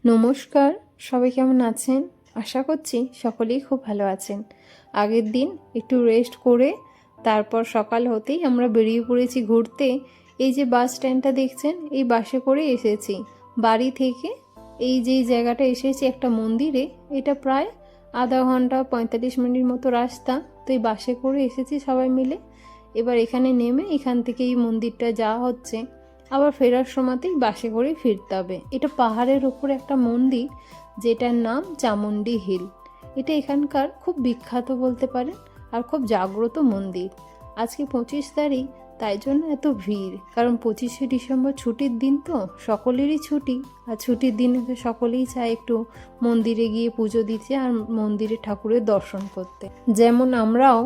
নমস্কার, সবাই কেমন আছেন? আশা করছি সকলেই খুব ভালো আছেন। আগের দিন একটু রেস্ট করে তারপর সকাল হতেই আমরা বেরিয়ে পড়েছি ঘুরতে। এই যে বাস স্ট্যান্ডটা দেখছেন, এই বাসে করে এসেছি বাড়ি থেকে। এই যে জায়গাটা এসেছি একটা মন্দিরে, এটা প্রায় আধা ঘন্টা 45 মিনিট মতো রাস্তা। তো এই বাসে করে এসেছি সবাই মিলে। এবার এখানে নেমে এখান থেকে এই মন্দিরটা যাওয়া হচ্ছে, আবার ফেরার সময়তেই বাসে করে ফিরতে হবে। এটা পাহাড়ের ওপর একটা মন্দির, যেটার নাম চামুন্ডি হিল। এটা এখানকার খুব বিখ্যাত বলতে পারেন, আর খুব জাগ্রত মন্দির। আজকে 25 তারিখ, তাই জন্য এত ভিড়। কারণ 25শে ডিসেম্বর ছুটির দিন, তো সকলেরই ছুটি। আর ছুটির দিনে তো সকলেই চায় একটু মন্দিরে গিয়ে পুজো দিতে আর মন্দিরে ঠাকুরের দর্শন করতে। যেমন আমরাও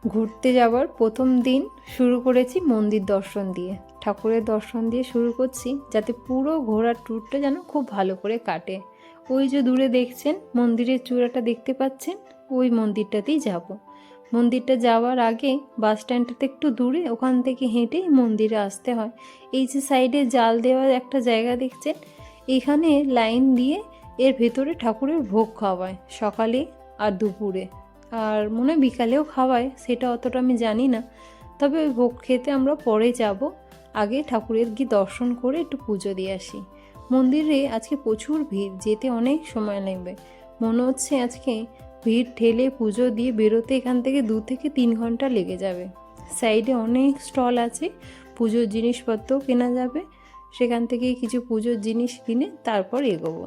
ঘুরতে যাওয়ার প্রথম দিন শুরু করেছি মন্দির দর্শন দিয়ে, ঠাকুরের দর্শন দিয়ে শুরু করছি, যাতে পুরো ঘোরার ট্যুরটা যেন খুব ভালো করে কাটে। ওই যে দূরে দেখছেন মন্দিরের চূড়াটা দেখতে পাচ্ছেন, ওই মন্দিরটাতেই যাব। মন্দিরটা যাওয়ার আগে বাস স্ট্যান্ডটাতে একটু দূরে, ওখান থেকে হেঁটে মন্দিরে আসতে হয়। এই যে সাইডে জাল দেওয়ার একটা জায়গা দেখছেন, এখানে লাইন দিয়ে এর ভেতরে ঠাকুরের ভোগ খাওয়ায় সকালে আর দুপুরে, আর মনে হয় বিকালেও খাওয়ায়, সেটা অতটা আমি জানি না। তবে ওই ভোগ খেতে আমরা পরে যাব, আগে ঠাকুরের গিয়ে দর্শন করে একটু পুজো দিয়ে আসি। মন্দিরে আজকে প্রচুর ভিড়, যেতে অনেক সময় লাগবে। মনে হচ্ছে আজকে ভিড় ঠেলে পুজো দিয়ে বেরোতে এখান থেকে 2 থেকে 3 ঘন্টা লেগে যাবে। সাইডে অনেক স্টল আছে, পুজোর জিনিসপত্রও কেনা যাবে। সেখান থেকে কিছু পুজোর জিনিস কিনে তারপর এগোবো।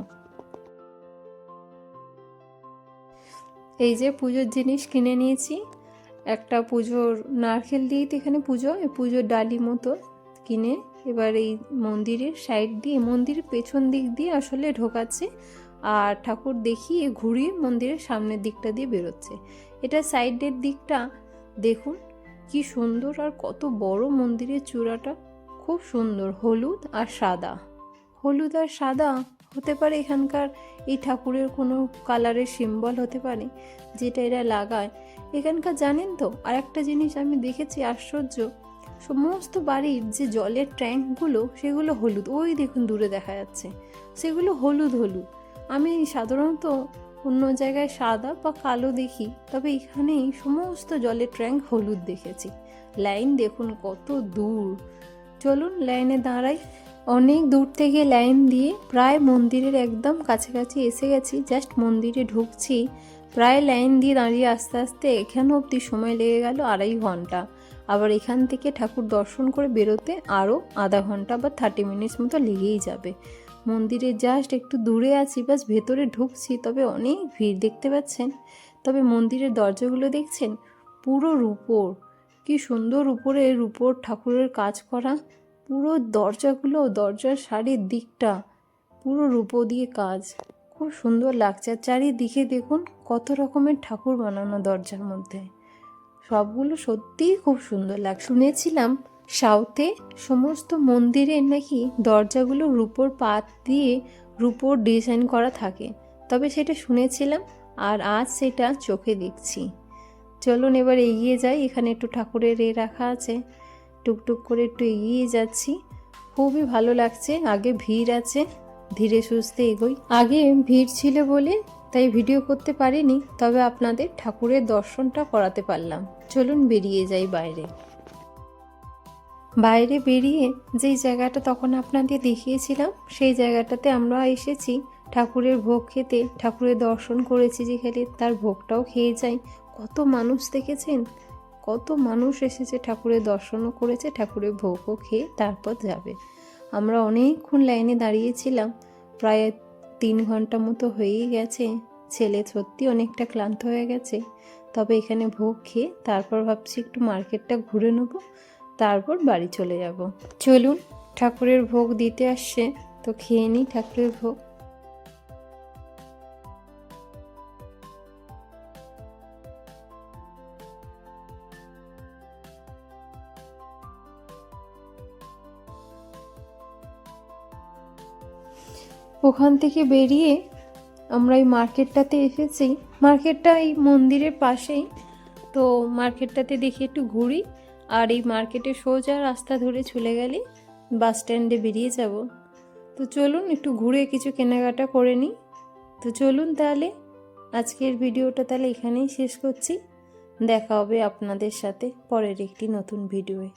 এই যে পুজোর জিনিস কিনে নিয়েছি। একটা পুজোর নারকেল দিয়ে তো এখানে পুজো, এই পুজোর ডালি মতো কিনে এবার এই মন্দিরের সাইড দিয়ে, মন্দিরের পেছন দিক দিয়ে আসলে ঢোকাচ্ছে, আর ঠাকুর দেখিয়ে ঘুরিয়ে মন্দিরের সামনের দিকটা দিয়ে বেরোচ্ছে। এটা সাইডের দিকটা দেখুন কি সুন্দর, আর কত বড় মন্দিরের চূড়াটা, খুব সুন্দর। হলুদ আর সাদা, হলুদ আর সাদা হতে পারে এখানকার এই ঠাকুরের কোনো কালারের সিম্বল হতে পারে, যেটা এরা লাগায় এখানকার। জানেন তো, আর একটা জিনিস আমি দেখেছি আশ্চর্য, সমস্ত বাড়ির যে জলের ট্যাঙ্কগুলো সেগুলো হলুদ। ওই দেখুন দূরে দেখা যাচ্ছে, সেগুলো হলুদ হলুদ। আমি সাধারণত অন্য জায়গায় সাদা বা কালো দেখি, তবে এখানেই সমস্ত জলের ট্যাঙ্ক হলুদ দেখেছি। লাইন দেখুন কত দূর। চলুন লাইনে দাঁড়াই। অনেক দূর থেকে লাইন দিয়ে প্রায় মন্দিরের একদম কাছাকাছি এসে গেছি, জাস্ট মন্দিরে ঢুকছি। প্রায় লাইন দিয়ে দাঁড়িয়ে আস্তে আস্তে এখানে অবধি সময় লেগে গেল 2.5 ঘন্টা। আবার এখান থেকে ঠাকুর দর্শন করে বেরোতে আরও আধা ঘন্টা বা 30 মিনিটস মতো লেগেই যাবে। মন্দিরে জাস্ট একটু দূরে আছি, বাস ভেতরে ঢুকছি, তবে অনেক ভিড় দেখতে পাচ্ছেন। তবে মন্দিরের দরজাগুলো দেখছেন পুরো রূপোর, কি সুন্দর উপরে রূপোর ঠাকুরের কাজ করা। পুরো দরজাগুলো, দরজার সারির দিকটা পুরো রূপো দিয়ে কাজ, খুব সুন্দর লাগছে। আর চারিদিকে দেখুন কত রকমের ঠাকুর বানানো দরজার মধ্যে, সবগুলো সত্যিই খুব সুন্দর লাগে। শুনেছিলাম সাউথে সমস্ত মন্দিরের নাকি দরজাগুলো রূপোর পাত দিয়ে রূপোর ডিজাইন করা থাকে, তবে সেটা শুনেছিলাম, আর আজ সেটা চোখে দেখছি। চলুন এবার এগিয়ে যাই। এখানে একটু ঠাকুরের রাখা আছে, টুকটুক করে একটু এগিয়ে যাচ্ছি, খুবই ভালো লাগছে। আগে ভিড় আছে, ধীরে সুস্থে এগোই। আগে ভিড় ছিল বলে তাই ভিডিও করতে পারিনি, তবে আপনাদের ঠাকুরের দর্শনটা করাতে পারলাম। চলুন বেরিয়ে যাই বাইরে। বাইরে বেরিয়ে যেই জায়গাটা তখন আপনাদের দেখিয়েছিলাম, সেই জায়গাটাতে আমরা এসেছি ঠাকুরের ভোগ খেতে। ঠাকুরের দর্শন করেছি যেখানে, তার ভোগটাও খেয়ে যাই। কত মানুষ দেখেছেন, কত মানুষ এসেছে, ঠাকুরের দর্শনও করেছে, ঠাকুরের ভোগও খেয়ে তারপর যাবে। আমরা অনেকক্ষণ লাইনে দাঁড়িয়েছিলাম, প্রায় 3 ঘন্টা মতো হয়েই গেছে। ছেলে সত্যি অনেকটা ক্লান্ত হয়ে গেছে। তবে এখানে ভোগ খেয়ে তারপর ভাবছি একটু মার্কেটটা ঘুরে নেব, তারপর বাড়ি চলে যাব। চলুন, ঠাকুরের ভোগ দিতে আসছে, তো খেয়ে নিই ঠাকুরের ভোগ। ওখান থেকে বেরিয়ে আমরা এই মার্কেটটাতে এসেছি। মার্কেটটা এই মন্দিরের পাশেই, তো মার্কেটটাতে দেখি একটু ঘুরি, আর এই মার্কেটে সোজা রাস্তা ধরে চলে গেলে বাস স্ট্যান্ডে বেরিয়ে যাব। তো চলুন একটু ঘুরে কিছু কেনাকাটা করে নিই। তো চলুন তাহলে আজকের ভিডিওটা তাহলে এখানেই শেষ করছি। দেখা হবে আপনাদের সাথে পরের একটি নতুন ভিডিওয়ে।